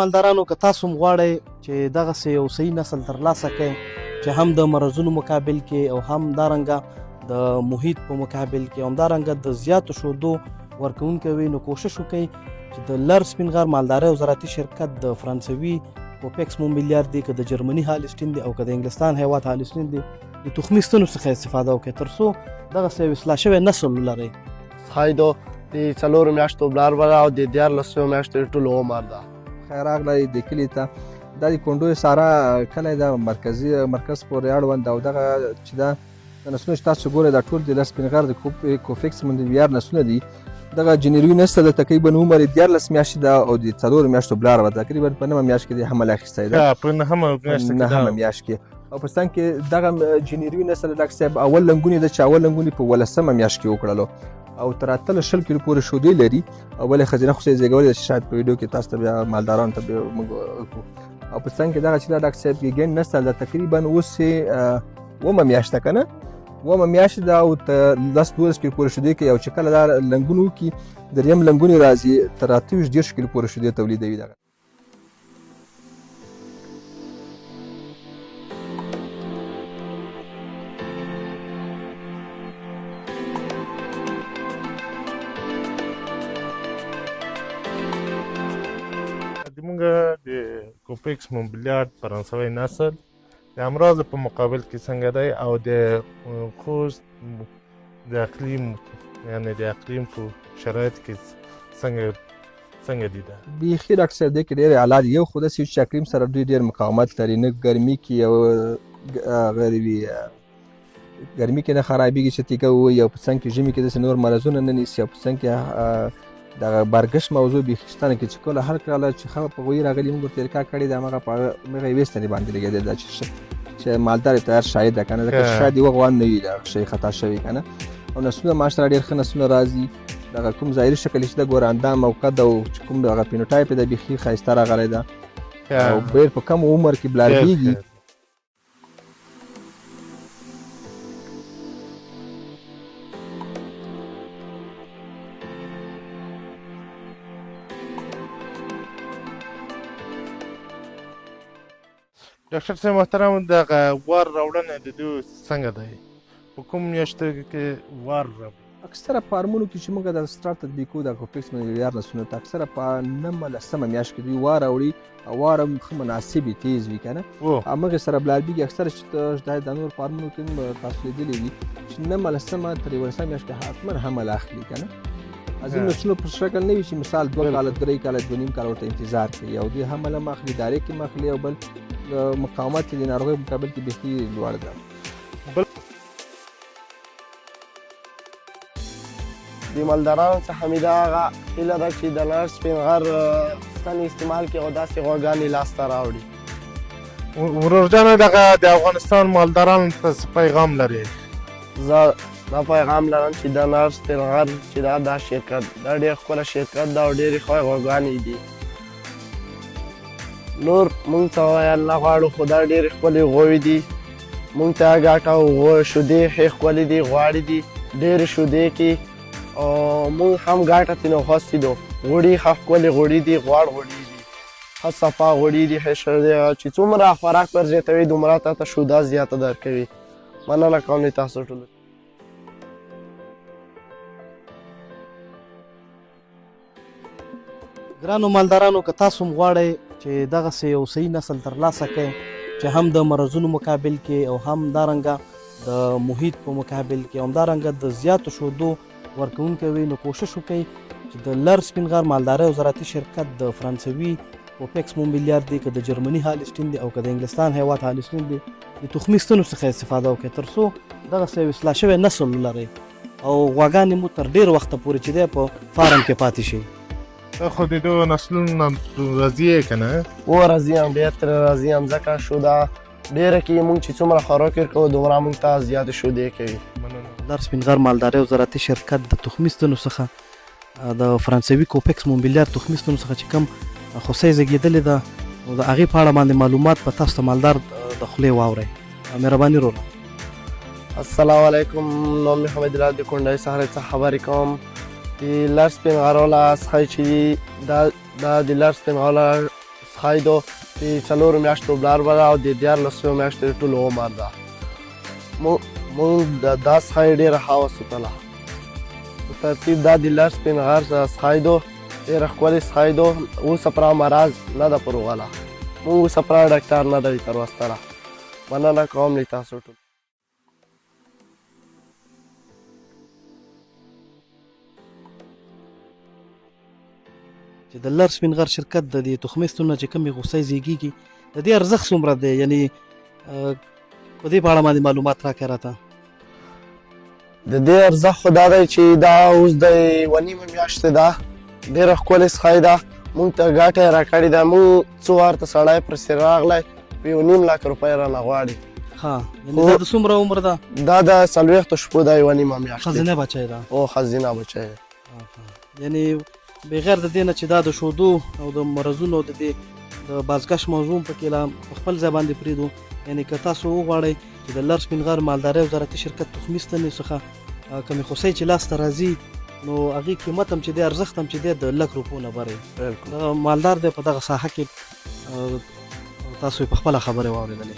مالدارانو که تاسو هم غواړئ چې دغسې یو صحیح نسل ترلاسه کړئ چې هم د مرضونو مقابل کې او هم دارنګه د محیط په مقابل کې او همدارنګه د زیاتو شودو ورکوونکی وي، نو کوشش وکړئ چې د لر سپین غر مالدارۍ او زراعتي شرکت د فرانسوي کوپیکس مومبلیار دی، که د جرمني هالسټین دی او که د انګلستان هیواد هالسټین دی، د تخمي ستنو څخه استفاده وکړئ تر څو دغسې یو اصلاح شوی نسل ولرئ. ښایدو د 4 میاشتو بلار بله او د 14 میاشتو ټول عمر ده. خیر راغلی د کلي ته. دا د کونډو ساره کلی ده، مرکز پورې اړوند او دغه چې ده د نسلونو چې تاسو ګورئ دا ټول د لر سپین غر د کوفیکس مومبلیار نسلونه دي. دغه جنریوي نسل د تقریبا عمر 14 میاشتې ده او د 4 میاشتو بلاره به تقریبا په 9 میاشت کې د حمل اخیستی ده. په 9 میاشت کې او په ستان کې دغه جنریوي نسل ډاکټر صاحب اول لنګونې ده چې اول لنګونې په 18 میاشت کې وکړلو او تر 18 کیلو پورې شودې لري. او بلې ښځینه خو یې زیږولې ده چې شاید په ویډیو کې تاسو ته بیا مالدارانو ته موږ او په ستان کې دغه چې ده ډاکټر صاحب ګین نسل ده تقریبا اوس یې 9 میاشت ده که نه 9 میاشت ده او 10-12 کیلو پورې شودې کوي او چې کله دا لنګون وکړي دریم لنګونې راځي تر 28-30 کیلو پورې شودې تولیدوي. دغه زموږ د کوپیکس مومبلیار فرانسوي نسل د امراض په مقابل کې څنګه دی او د خوست د اقلیم یعنی د اقلیم په شرایط کې څنګه دي ده؟ بیخي ډاکټر صاحب دی کې ډېر اعلی دي. یو خو داسې چې اقلیم سره دوی ډېر مقاومت لري، نه ګرمي کې او غریبي ګرمي کې نه خرابېږي چې تیږه ووایي او په څنګ کې ژمي کې داسې نور مرضونه نه نیسي او په څنګ کې دغه برګشت موضوع بیخي شته نه کې چې کله هر کله چې ښه په غوي راغلي موږ ورته القا کړې ده هماغه په هغه یوې ستنې باندې لګېدل ده چې مالدار تیار شاید ده که نه ځکه چې شاید یوه غوان نه وي دغه شی خطا شوي که نه. او نسلونه ماشاءالله ډېر ښه نسلونه راځي. دغه کوم ظاهري شکل چې ده ګوره اندام او قد او چې کوم دغه پینوټایپ ده بیخي ښایسته راغلی ده او ډېر په کم عمر کې بلارګېږي. ډاکټر صاحب محترم دغه وار راوړنه د دوی څنګه دی؟ په کوم میاشتو کې وار راوړي؟ اکثره فارمونو کې چې موږ د سټار تطبیق کوو د کوپیکس مومبلیار نسلونو ته اکثره په 9-10 میاشت کې دوی وار راوړي او وار هم ښه مناسب تیز وي که نه همغې سره بلاربېږي. اکثره چې د نور فارمونو کې هم تاسو لیدلی وي چې 9 تر 11 میاشت کې حتما حمل اخلي که نه. ځینې نسلونو په شکل نه وي چې مثال 2 کاله 3 کاله 2.5 کاله ورته انتظار کوي او دوی حمل هم اخلي دارې کې هم اخلي او بل مقاومت د ناروغۍ مقابل کې بیخي لوړ ده. د مالدارانو څخه مې دا هغه هیله ده چې د لر سپین غر ستنې استعمال کړي او داسې غواګانې لاسته راوړي. ورور جانه دغه د افغانستان مالدارانو ته څه پیغام لري؟ زه دا پیغام لرم چې د لر سپین غر چې دا شرکت دا ډېر ښکلی شرکت ده او ډېرې ښه غواګانې دي. نور مونږ ته ویل نه غواړو خو دا ډېرې ښکلې غوې دي. مونږ ته ګټه او شودې ښې ښکلې دي، غواړې دي ډېرې شودې کې او مونږ هم ګټه ترېنه اخیستې ده. غوړي ښه ښکلې غوړي دي، غوړ غوړي دي، ښه صفا غوړي دي، ښه چې څومره خوراک ور زیاتوي دومره تاته شوده زیاته درکوي. مننه کوم له تاسو ټولو. ګرانو مالدارانو که تاسو هم غواړئ چې دغسې یو صحیح نسل ترلاسه کړئ چې هم د مرضونو مقابل کې او هم دارنګه د محیط په مقابل کې او همدارنګه د زیاتو شودو ورکوونکی وي، نو کوشش وکړئ چې د لر سپین غر مالدارۍ او زراعتي شرکت د فرانسوي کوپیکس مومبلیار دی، که د جرمني هالسټین دی او که د انګلستان هیواد هالسټین دی، د تخمي ستنو څخه استفاده وکړئ تر څو دغسې یو اصلاح شوی نسل ولرئ او غواګانې مو تر ډېر وخته پورې چې دی په فارم کې پاتې شي. خو د دو نسلونو راضي یې که نه؟ راضي یم، ډېر ترې راضي یم ځکه شوده ډېره کې مونږ چې څومره خوراک ورکوو دومره مونږ ته زیاتې شودې کوي. لر سپین غر مالدارۍ او زراعتي شرکت د تخمي ستنو څخه د فرانسوي کوپیکس مومبلیار تخمي ستنو څخه چې کوم خوسۍ زیږېدلې ده نو د هغې په اړه باندې معلومات په تاسو ته مالدار د خولې واورئ. مهرباني وروره. السلام علیکم، نام مې حمید الله د کونډۍ صحرا څخه خبرې کوم. د لر سپین غر والا څخه چې دا د لر سپین غر څخی دو د 4 میاشتو بلار به ده او د 14 میاشتو د ټولو عمر ده. مونږ دا څخی ډېره ښه وساتله. په ترتیب دا د لر سپین غر څخی دو ډېره ښکلې څخی دو. اوسه پرا مرض نه ده پر وغله. مونږ اوسه پرا ډاکټر نه دی تر وستله. مننه کوم له تاسو ټولو. چې د لر سپین غر شرکت د دې تخمستو نه چې کومې غوسۍ زیږېږي د دې ارزښت څومره دی؟ یعنې په دې په اړه باندې معلومات راکړه راته. د دې ارزښت خو دا دی چې دا اوس د 1.5 میاشتې ده. ډېره ښکلې څخی ده. مونږ ته ګټه یې راکړې ده. مونږ څو وارته سړی پرسې راغلی په 1.5 لک روپۍ رانه غواړي. ها یعنې دا د څومره عمر ده؟ دا د 40 شپو ده 1.5 میاشتې. ښځینه بچی ده؟ او ښځینه بچی دی. یعنې بغیر د دې نه چې دا د شودو او د مرضونو د دې د بازګشت موضوع پکې لا په خپل ځای باندې پرېږدو. یعنې که تاسو وغواړئ چې د لر سپین غر مالدارۍ او زراعتي شرکت تخمي ستنې څخه کومې خوسۍ چې لاسته راځي نو هغې قیمت هم چې دی ارزښت هم چې دی د 1 لک روپو نه بره وي. دغه مالدار دی په دغه ساحه کې تاسو یې په خپله خبرې واورېدلې.